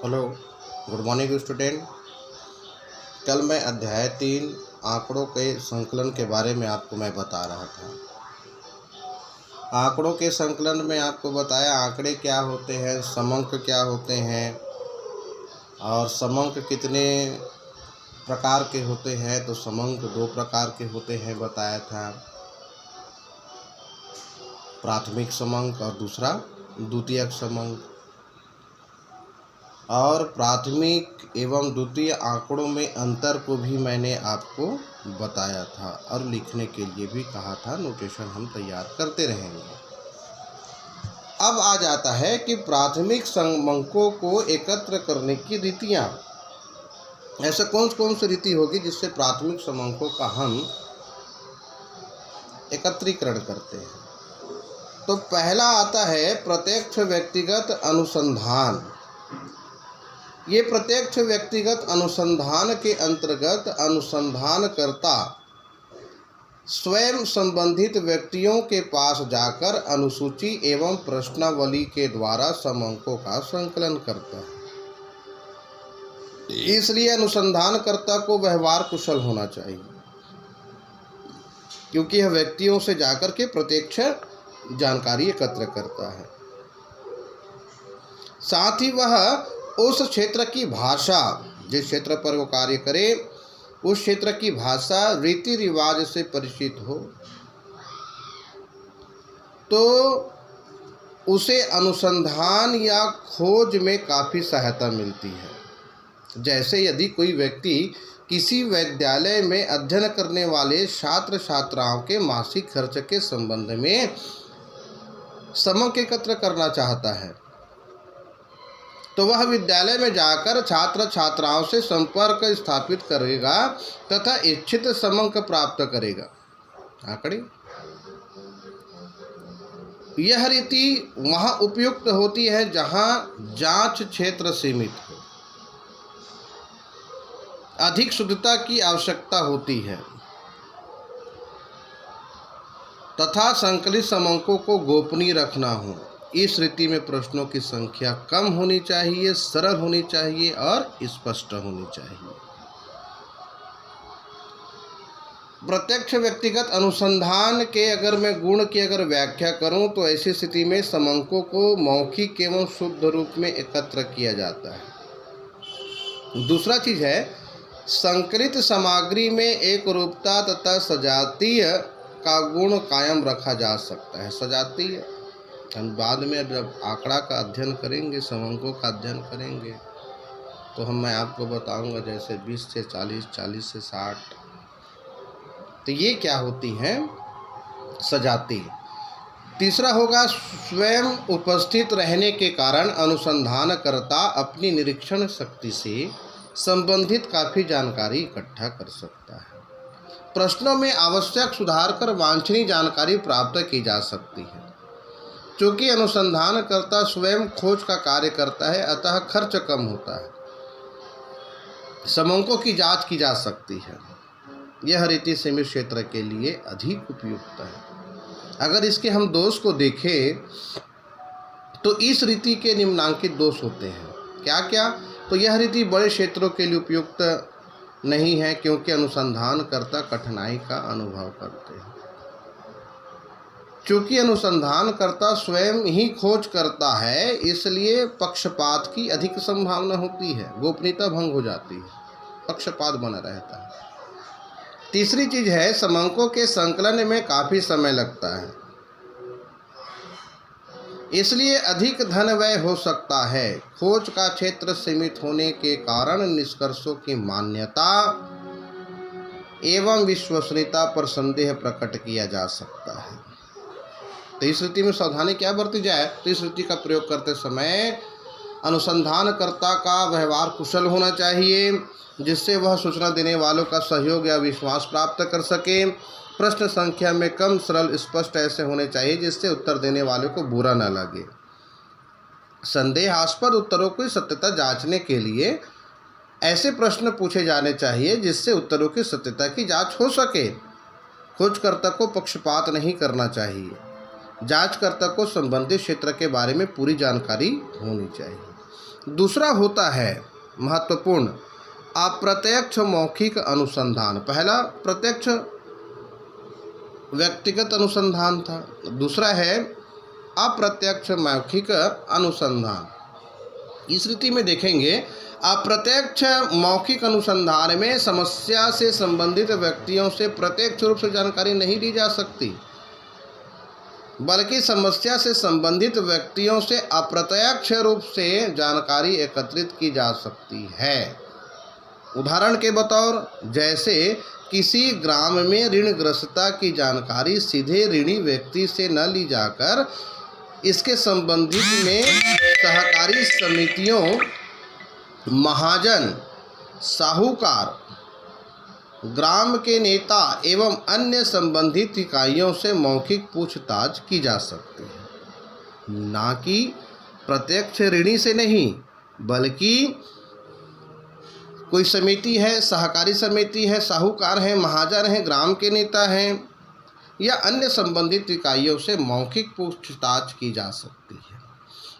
Hello, good morning student. कल मैं अध्याय 3 आंकड़ों के संकलन के बारे में आपको मैं बता रहा था। आंकड़ों के संकलन में आपको बताया आंकड़े क्या होते हैं, समंक क्या होते हैं और समंक कितने प्रकार के होते हैं। तो समंक 2 प्रकार के होते हैं बताया था, प्राथमिक समंक और दूसरा द्वितीयक समंक। और प्राथमिक एवं द्वितीय आंकड़ों में अंतर को भी मैंने आपको बताया था और लिखने के लिए भी कहा था। नोटेशन हम तैयार करते रहेंगे। अब आ जाता है कि प्राथमिक समंकों को एकत्र करने की रीतियाँ। ऐसा कौन सी रीति होगी जिससे प्राथमिक समंकों का हम एकत्रीकरण करते हैं। तो पहला आता है प्रत्यक्ष व्यक्तिगत अनुसंधान। ये प्रत्यक्ष व्यक्तिगत अनुसंधान के अंतर्गत अनुसंधानकर्ता स्वयं संबंधित व्यक्तियों के पास जाकर अनुसूची एवं प्रश्नावली के द्वारा समंकों का संकलन करता है। इसलिए अनुसंधानकर्ता को व्यवहार कुशल होना चाहिए, क्योंकि यह व्यक्तियों से जाकर के प्रत्यक्ष जानकारी एकत्र करता है। साथ ही वह उस क्षेत्र की भाषा, जिस क्षेत्र पर वो कार्य करे उस क्षेत्र की भाषा रीति रिवाज से परिचित हो, तो उसे अनुसंधान या खोज में काफ़ी सहायता मिलती है। जैसे यदि कोई व्यक्ति किसी विद्यालय में अध्ययन करने वाले छात्र छात्राओं के मासिक खर्च के संबंध में समंक एकत्र करना चाहता है, तो वह विद्यालय में जाकर छात्र छात्राओं से संपर्क स्थापित करेगा तथा इच्छित समंक प्राप्त करेगा। आंकड़े यह रीति वहाँ उपयुक्त होती है जहाँ जांच क्षेत्र सीमित हो, अधिक शुद्धता की आवश्यकता होती है तथा संकलित समंकों को गोपनीय रखना हो। इस रीति में प्रश्नों की संख्या कम होनी चाहिए, सरल होनी चाहिए और स्पष्ट होनी चाहिए। प्रत्यक्ष व्यक्तिगत अनुसंधान के अगर मैं गुण की व्याख्या करूं तो ऐसी स्थिति में समंकों को मौखिक एवं शुद्ध रूप में एकत्र किया जाता है। दूसरा चीज है, संकलित सामग्री में एक रूपता तथा सजातीय का गुण कायम रखा जा सकता है। सजातीय हम बाद में जब आंकड़ा का अध्ययन करेंगे, समंकों का अध्ययन करेंगे, तो मैं आपको बताऊंगा जैसे 20 से 40, 40 से 60। तो ये क्या होती हैं? सजाती। तीसरा होगा स्वयं उपस्थित रहने के कारण अनुसंधानकर्ता अपनी निरीक्षण शक्ति से संबंधित काफ़ी जानकारी इकट्ठा कर सकता है। प्रश्नों में आवश्यक सुधार कर वांछनीय जानकारी प्राप्त की जा सकती है। चूँकि अनुसंधानकर्ता स्वयं खोज का कार्य करता है, अतः खर्च कम होता है, समंकों की जांच की जा सकती है। यह रीति सीमित क्षेत्र के लिए अधिक उपयुक्त है। अगर इसके हम दोष को देखें तो इस रीति के निम्नांकित दोष होते हैं। क्या क्या? तो यह रीति बड़े क्षेत्रों के लिए उपयुक्त नहीं है, क्योंकि अनुसंधानकर्ता कठिनाई का अनुभव करते हैं। चूँकि अनुसंधानकर्ता स्वयं ही खोज करता है, इसलिए पक्षपात की अधिक संभावना होती है, गोपनीयता भंग हो जाती है, पक्षपात बना रहता है। तीसरी चीज है, समंकों के संकलन में काफ़ी समय लगता है, इसलिए अधिक धन व्यय हो सकता है। खोज का क्षेत्र सीमित होने के कारण निष्कर्षों की मान्यता एवं विश्वसनीयता पर संदेह प्रकट किया जा सकता है। तो इस रीति में सावधानी क्या बरती जाए? तो इस रीति का प्रयोग करते समय अनुसंधानकर्ता का व्यवहार कुशल होना चाहिए, जिससे वह सूचना देने वालों का सहयोग या विश्वास प्राप्त कर सके। प्रश्न संख्या में कम, सरल, स्पष्ट ऐसे होने चाहिए जिससे उत्तर देने वाले को बुरा न लगे। संदेहास्पद उत्तरों की सत्यता जांचने के लिए ऐसे प्रश्न पूछे जाने चाहिए जिससे उत्तरों की सत्यता की जांच हो सके। खोजकर्ता को पक्षपात नहीं करना चाहिए। जांचकर्ता को संबंधित क्षेत्र के बारे में पूरी जानकारी होनी चाहिए। दूसरा होता है महत्वपूर्ण अप्रत्यक्ष मौखिक अनुसंधान। पहला प्रत्यक्ष व्यक्तिगत अनुसंधान था, दूसरा है अप्रत्यक्ष मौखिक अनुसंधान। इस रीति में देखेंगे अप्रत्यक्ष मौखिक अनुसंधान में समस्या से संबंधित व्यक्तियों से प्रत्यक्ष रूप से जानकारी नहीं ली जा सकती, बल्कि समस्या से संबंधित व्यक्तियों से अप्रत्यक्ष रूप से जानकारी एकत्रित की जा सकती है। उदाहरण के बतौर जैसे किसी ग्राम में ऋणग्रस्तता की जानकारी सीधे ऋणी व्यक्ति से न ली जाकर इसके संबंधित में सहकारी समितियों, महाजन, साहूकार, ग्राम के नेता एवं अन्य संबंधित इकाइयों से मौखिक पूछताछ की जा सकती है, ना कि प्रत्यक्ष ऋणी से नहीं, बल्कि कोई समिति है, सहकारी समिति है, साहूकार है, महाजन है, ग्राम के नेता हैं या अन्य संबंधित इकाइयों से मौखिक पूछताछ की जा सकती है।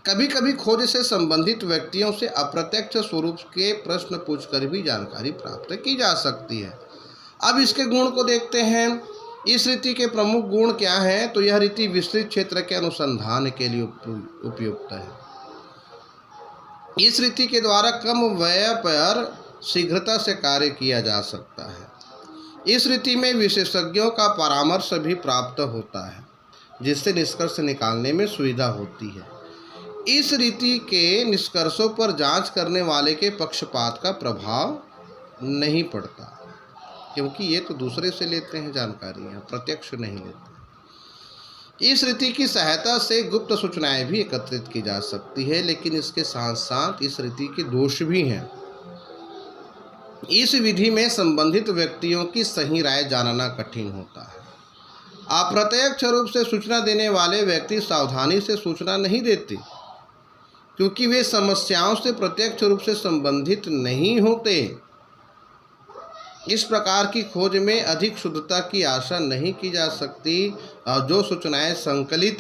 कभी कभी खोज से संबंधित व्यक्तियों से अप्रत्यक्ष स्वरूप के प्रश्न पूछकर भी जानकारी प्राप्त की जा सकती है। अब इसके गुण को देखते हैं। इस रीति के प्रमुख गुण क्या हैं? तो यह रीति विस्तृत क्षेत्र के अनुसंधान के लिए उपयुक्त है। इस रीति के द्वारा कम व्यय पर शीघ्रता से कार्य किया जा सकता है। इस रीति में विशेषज्ञों का परामर्श भी प्राप्त होता है, जिससे निष्कर्ष निकालने में सुविधा होती है। इस रीति के निष्कर्षों पर जांच करने वाले के पक्षपात का प्रभाव नहीं पड़ता, क्योंकि ये तो दूसरे से लेते हैं जानकारियाँ, प्रत्यक्ष नहीं लेते। इस रीति की सहायता से गुप्त सूचनाएं भी एकत्रित की जा सकती है, लेकिन इसके साथ साथ इस रीति के दोष भी हैं। इस विधि में संबंधित व्यक्तियों की सही राय जानना कठिन होता है। अप्रत्यक्ष रूप से सूचना देने वाले व्यक्ति सावधानी से सूचना नहीं देते, क्योंकि वे समस्याओं से प्रत्यक्ष रूप से संबंधित नहीं होते। इस प्रकार की खोज में अधिक शुद्धता की आशा नहीं की जा सकती और जो सूचनाएं संकलित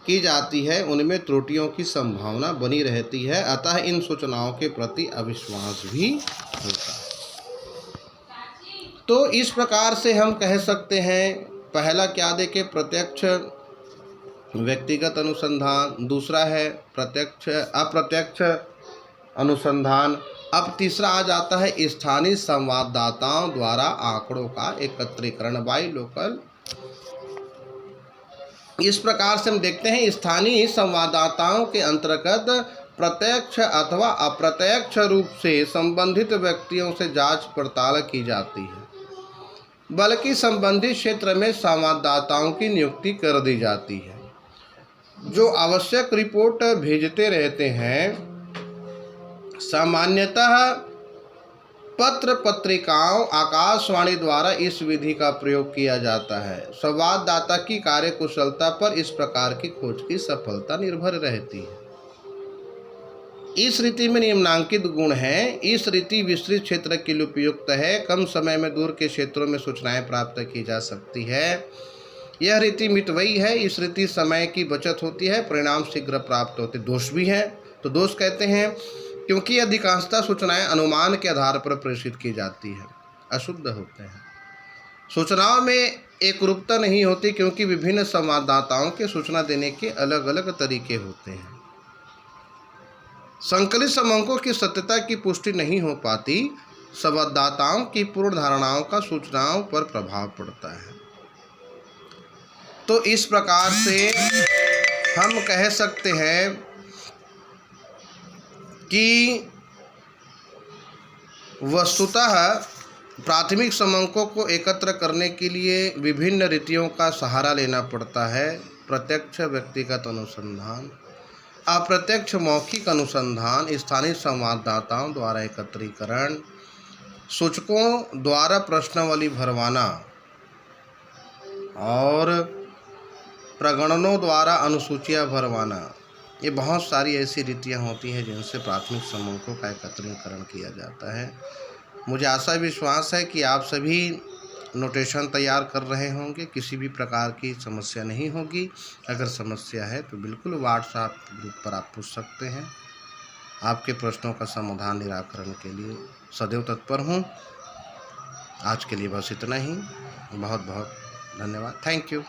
की जाती है उनमें त्रुटियों की संभावना बनी रहती है। अतः इन सूचनाओं के प्रति अविश्वास भी होता है। तो इस प्रकार से हम कह सकते हैं, पहला क्या देखें? प्रत्यक्ष व्यक्तिगत अनुसंधान, दूसरा है प्रत्यक्ष अप्रत्यक्ष अनुसंधान। अब तीसरा आ जाता है स्थानीय संवाददाताओं द्वारा आंकड़ों का एकत्रीकरण, बाय लोकल। इस प्रकार से हम देखते हैं स्थानीय संवाददाताओं के अंतर्गत प्रत्यक्ष अथवा अप्रत्यक्ष रूप से संबंधित व्यक्तियों से जांच पड़ताल की जाती है, बल्कि संबंधित क्षेत्र में संवाददाताओं की नियुक्ति कर दी जाती है, जो आवश्यक रिपोर्ट भेजते रहते हैं। सामान्यतः पत्र पत्रिकाओं, आकाशवाणी द्वारा इस विधि का प्रयोग किया जाता है। संवाददाता की कार्यकुशलता पर इस प्रकार की खोज की सफलता निर्भर रहती है। इस रीति में निम्नांकित गुण हैं। इस रीति विस्तृत क्षेत्र के लिए उपयुक्त है। कम समय में दूर के क्षेत्रों में सूचनाएं प्राप्त की जा सकती है। यह रीति मितव्ययी है। इस रीति समय की बचत होती है, परिणाम शीघ्र प्राप्त होते। दोष भी हैं। तो दोष कहते हैं क्योंकि अधिकांशतः सूचनाएं अनुमान के आधार पर प्रेषित की जाती है, अशुद्ध होते हैं। सूचनाओं में एक रूपता नहीं होती, क्योंकि विभिन्न संवाददाताओं के सूचना देने के अलग अलग तरीके होते हैं। संकलित समंकों की सत्यता की पुष्टि नहीं हो पाती। संवाददाताओं की पूर्ण धारणाओं का सूचनाओं पर प्रभाव पड़ता है। तो इस प्रकार से हम कह सकते हैं कि वस्तुतः प्राथमिक समंकों को एकत्र करने के लिए विभिन्न रीतियों का सहारा लेना पड़ता है। प्रत्यक्ष व्यक्तिगत अनुसंधान, अप्रत्यक्ष मौखिक अनुसंधान, स्थानीय संवाददाताओं द्वारा एकत्रीकरण, सूचकों द्वारा प्रश्नावली भरवाना और प्रगणनों द्वारा अनुसूचियाँ भरवाना। ये बहुत सारी ऐसी रीतियाँ होती हैं जिनसे प्राथमिक समंकों का एकत्रीकरण किया जाता है। मुझे आशा विश्वास है कि आप सभी नोटेशन तैयार कर रहे होंगे, किसी भी प्रकार की समस्या नहीं होगी। अगर समस्या है तो बिल्कुल व्हाट्सएप ग्रुप पर आप पूछ सकते हैं। आपके प्रश्नों का समाधान निराकरण के लिए सदैव तत्पर हूँ। आज के लिए बस इतना ही। बहुत बहुत धन्यवाद। Thank you.